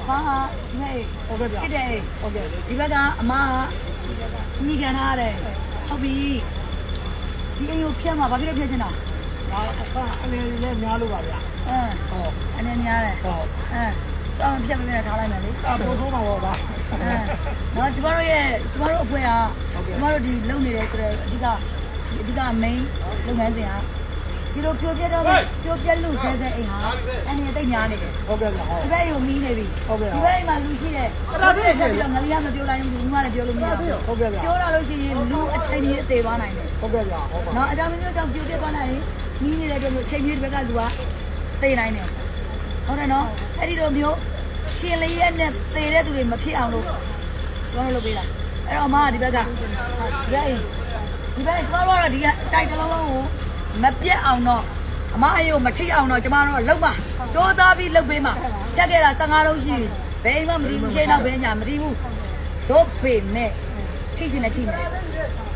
ဘာနဲ့ဖြစ်တယ်ဟုတ်ကဲ့ဒီဘက်ကအမကမိကန်ထားတယ်ဟုတ်ပြီဒီအိမ်ကိုဖျက်မှာဘာဖြစ်လို့ဖျက်ချင်တာအနေနဲ့များလို့ပါဗျာဟုတ်အနေများတယ်ဟုတ်တော့ဖျက်မနေထားလိုက်မယ်လေပို့ဆုံးပါတော့ဗျာနော်ကျမတို့အဖွဲ့ကကျမတို့ဒီလုံနေတယ်ဆိုတော့အဓိက main လုပ်ငန်းစဉ်ကဒီလိုပြိုပြက်တော့ပြိုပြက်လို့ဆဲအိမ်ဟာအနေတိတ်များနေတယ်ဟုတ်ကဲ့ဗျာဟုတ်ဒီဘက်ကိုမီးနေပြီဟုတ်ကဲ့ဒီဘက်မှာလူရှိတယ်တော်တော်ဆက်ပြီးတော့ငလျားမပြောလိုက်ဘူးဒီမှာလည်းပြောလို့မရဘူးဟုတ်ကဲ့ဗျာပြောလာလို့ရှိရင်လူအချိန်ကြီးအသေးသွားနိုင်တယ်ဟုတ်ကဲ့ဗျာဟုတ်ပါနော်အကြောင်းမျိုးကြောင့်ပြိုပြက်သွားနိုင်ရင်မီးနေတဲ့အတွက်အချိန်ကြီးဒီဘက်ကလူကသေနိုင်တယ်ဟုတ်တယ်နော်အဲ့ဒီလိုမျိုးရှင်လေးရဲ့နဲ့သေတဲ့သူတွေမဖြစ်အောင်လို့ကျွန်တော်လုပ်ပေးတာအဲ့တော့အမကဒီဘက်ကဒီဘက်ကျွန်တော်တို့ကဒီကတိုက်တလုံးလုံးကိုမပြတ်အောင်တော့အမအေးကိုမထိအောင်တော့ကျမတို့ကလှုပ်ပါစ조사ပြီးလှုပ်ပေးမှာချက်ခဲ့တာ15လုံးရှိပြီဘယ်မှမထိဘူးရှင်းတော့ဘယ်ညာမထိဘူးတို့ပေမဲ့ထိချင်တယ်ထိမယ်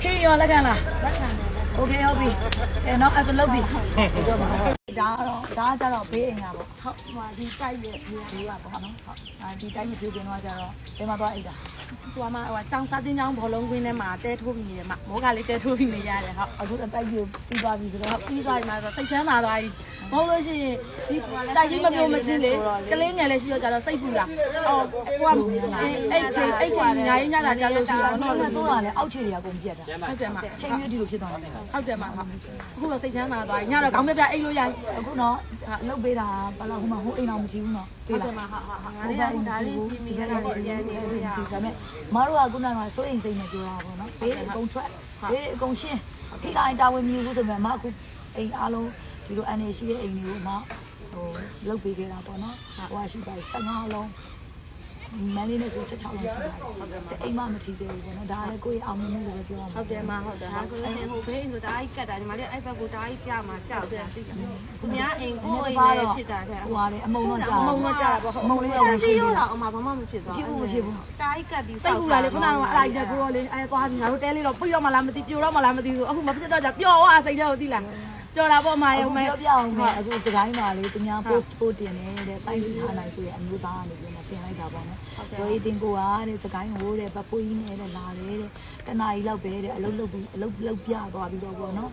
ထိရောလက်ခံလားလက်ခံတယ်โอเคဟုတ်ပြီအဲ့တော့အဲ့ဆိုလှုပ်ပြီဒါကြတော့ဘေးအိမ်ကပေါ့ဟုတ်ဟိုဒီတိုက်ရဲ့ဒီကပေါ့နော်ဟုတ်ဒီတိုက်မပြေးပြင်တော့ကြတော့ဘယ်မှာသွားအိတ်တာသူကမှဟိုចောင်းစားတင်းចောင်းဘောလုံးကွင်းထဲမှာတဲထိုးပြီးနေတယ်မိုးကလေးတဲထိုးပြီးနေရတယ်ဟုတ်အခုတိုက်ပြီးပြီးသွားပြီဆိုတော့ပြီးသွားပြီမှာဆိုစိတ်ချမ်းသာသွားပြီမဟုတ်လို့ရှိရင်ဒီတိုက်ကြီးမပြောမချင်းလေကလေးငယ်လေးရှိတော့ကြတော့စိတ်ပူလာအော်ကိုကအဲ့ချိန်ညာရင်းညတာကြလို့ရှိရင်တော့ဆိုတာလေအောက်ခြေတွေကကုန်ပြတ်တာဟုတ်တယ်မှာချိန်ရွေးဒီလိုဖြစ်သွားတယ်ဟုတ်တယ်မှာအခုတော့စိတ်ချမ်းသာသွားပြီညတော့ခေါင်းပြပြအိတ်လို့ရအခုတော့လှုပ်ပေးတာဘာလို့ဟိုမှာဟိုအိမ်အောင်မကြည့်ဘူးနော်တွေ့လားဟုတ်ငါလေးကဒါလေးစီးမိရတာရန်နေလို့ရဒါပေမဲ့မတို့ကခုနကစိုးရိမ်စိတ်နဲ့ပြောတာပေါ့နော်ဘေးအကုန်ထွက်ဘေးအကုန်ရှင်းခိတိုင်းတာဝန်မြူဘူးဆိုပေမဲ့မအခုအိမ်အားလုံးဒီလိုအနေရှိတဲ့အိမ်တွေကိုမဟိုလှုပ်ပေးခဲ့တာပေါ့နော်ဟိုကရှိပါ15လုံးမန်လေးနဲ့ဆို16လုံးရှိပါတယ်ဟုတ်ကဲ့အိမ်မမထီသေးဘူးပေါ့နော်ဒါလည်းကိုယ့်ရဲ့အောင်မြင်မှုလို့ပြောရမှာဟုတ်တယ်မဟုတ်တယ်ဒါဆိုလို့ရှိရင်ဟိုဘေးဆိုဒါကြီးကတ်တာညီမလေးအဲ့ဘက်ကိုဒါကြီးကြာမှာကြောက်တယ်သိတယ်သူများအိမ်ကိုအိမ်လေးဖြစ်တာတဲ့ဟိုဟာလေအမုံတော့ကြာအမုံတော့ကြာပေါ့အမုံလေးတော့ရှိရောလားအမဘာမှမဖြစ်သွားဖြစ်ဘူးမဖြစ်ဘူးဒါကြီးကတ်ပြီးစိတ်ကူလာလေခုနကအဲ့ဒါကြီးကိုရောလေအဲ့သွားပြီးငါတို့တဲလေးတော့ပြည့်ရောမလားမသိပြိုတော့မလားမသိဘူးအခုမဖြစ်တော့ကြာပျော်သွားစိတ်ထဲကိုသိလားပြောတာပေါ့အမရေပြောပြအောင်မယ်အခုစကိုင်းမှာလေသူများ post ပို့တင်နေတဲ့စိုင်းစီထားနိုင်ဆိုရအမျိုးသားကနေပြီးတော့တင်လိုက်တာပေါ့နော်ပြောရေးတင်ကိုကတဲ့စကိုင်းဟိုတဲ့ပပိုးကြီးနဲ့လာတယ်တဲ့တနားကြီးလောက်ပဲတဲ့အလုပ်လုပ်ပြီးအလုပ်ပြသွားပြီးတော့ပေါ့နော်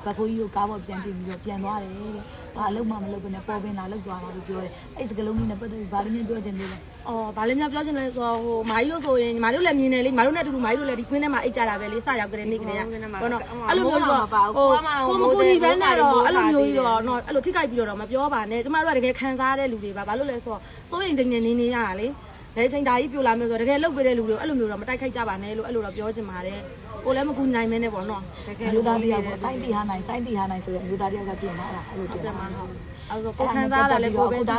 ဟိုပပိုးကြီးကိုကားပေါ်ပြန်တင်ပြီးတော့ပြန်သွားတယ်တဲ့ဘာအလုပ်မှမလုပ်ဘဲနဲ့ပေါ်ပင်လာလုပ်သွားတာလို့ပြောတယ်အဲ့စကလုံးလေးနဲ့ပတ်သက်ပြီးဘာလို့များပြောချင်သေးလဲဘာလဲများပြောချင်လဲဆိုတော့ဟိုမာကြီးတို့ဆိုရင်ညီမတို့လည်းမြင်တယ်လေညီမတို့နဲ့အတူတူမာကြီးတို့လည်းဒီခွင်းထဲမှာအိတ်ကြတာပဲလေစရောက်ကြတဲ့နေ့ကလေးကဘောနော်အဲ့လိုမျိုးတော့ဟိုကိုမကိုကြီးပဲနဲ့တော့အဲ့လိုမျိုးကြီးတော့နော်အဲ့လိုထိခိုက်ပြီးတော့မပြောပါနဲ့ကျမတို့ကတကယ်ခံစားရတဲ့လူတွေပါဘာလို့လဲဆိုတော့စိုးရင်တိမ်နေနေရတာလေဒါချိန်ဒါကြီးပြိုလာမျိုးဆိုတကယ်လှုပ်ပေးတဲ့လူတွေအဲ့လိုမျိုးတော့မတိုက်ခိုက်ကြပါနဲ့လို့အဲ့လိုတော့ပြောချင်ပါတယ်ကိုလည်းမကူနိုင်မင်းနဲ့ပေါ့နော်တကယ်မျိုးသားတယောက်ပေါ့စိုင်းတီဟာနိုင်ဆိုတဲ့မျိုးသားတယောက်ကတင်လာတာအဲ့လိုတင်လာတာအဲ့တော့ကိုခံစားလာလဲကိုပဲဒါ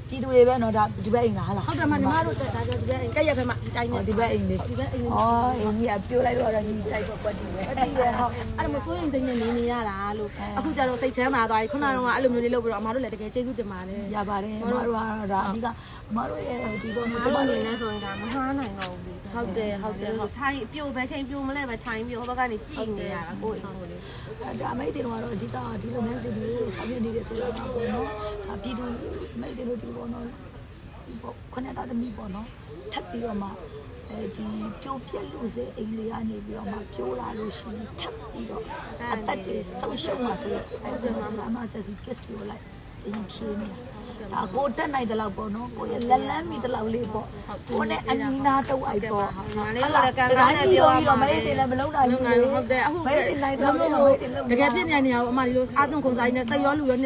ပြည်သူတွေပဲနော်ဒါဒီဘက်အိမ်လားဟာလားဟုတ်တယ်မညီမတို့ဒါဒီဘက်အိမ်ကက်ရက်ဖက်မှာတိုင်းနေဒီဘက်အိမ်လေးဒီဘက်အိမ်အော်အင်းကြီးကပြိုလိုက်တော့ညီတိုက်တော့ပတ်တည်ပဲပတ်တည်ပဲဟုတ်အဲ့ဒါမစိုးရင်စိတ်နဲ့နေရတာလို့အခုကျတော့စိတ်ချမ်းသာသွားပြီခုနကတော့အဲ့လိုမျိုးလေးလုပ်ပြီးတော့အမတို့လည်းတကယ်ကျေးဇူးတင်ပါတယ်ရပါတယ်အမတို့ကတော့ဒါအဓိကအမတို့ရဲ့ဒီလိုမျိုးကျမတို့လည်းဆိုရင်ဒါမဟားနိုင်တော့ဘူးဟုတ်တယ်ဟုတ်ထိုင်ပြိုပဲချိန်ပြိုမလဲပဲထိုင်ပြီးဟိုဘက်ကနေကြည့်နေရတာကိုယ်အိမ်ကိုလေဒါအမိတ်တင်တော့အဓိကဒီလုပ်ငန်းစဉ်တွေဆောင်ရွက်နေတဲ့ဆိုတာပေါ့နော်ပြည်သူမိတ်တွေတို့ဒီပေါ့နော်ခဏတာသမီးပေါ့နော်ထပ်ပြီးတော့မှဒီပြိုပြက်လို့စေအိမ်လေးကနေပြီးတော့မှပြိုးလာလို့ရှိရင်ထပ်ပြီးတော့အသက်တွေဆုံးရှုံးမှာဆိုတော့အဲ့ဒီမှာမှဆက်စီ kiss ပြောလိုက်အင်းဖြေးနေတာဒါကိုတက်နိုင်တဲ့လောက်ပေါ့နော်ကိုရလက်လန်းမိတဲ့လောက်လေးပေါ့ကိုနဲ့အနီးနားတော့အိုက်ပေါ့ငါလေးလည်းကန်စားနဲ့ပြောပြီးတော့မလေးတင်လည်းမလုံးနိုင်ဘူးဟုတ်တယ်အခုတကယ်ဖြစ်နေနေအောင်အမဒီလိုအာသွန်ခုံစားကြီးနဲ့စိတ်ရောလူရော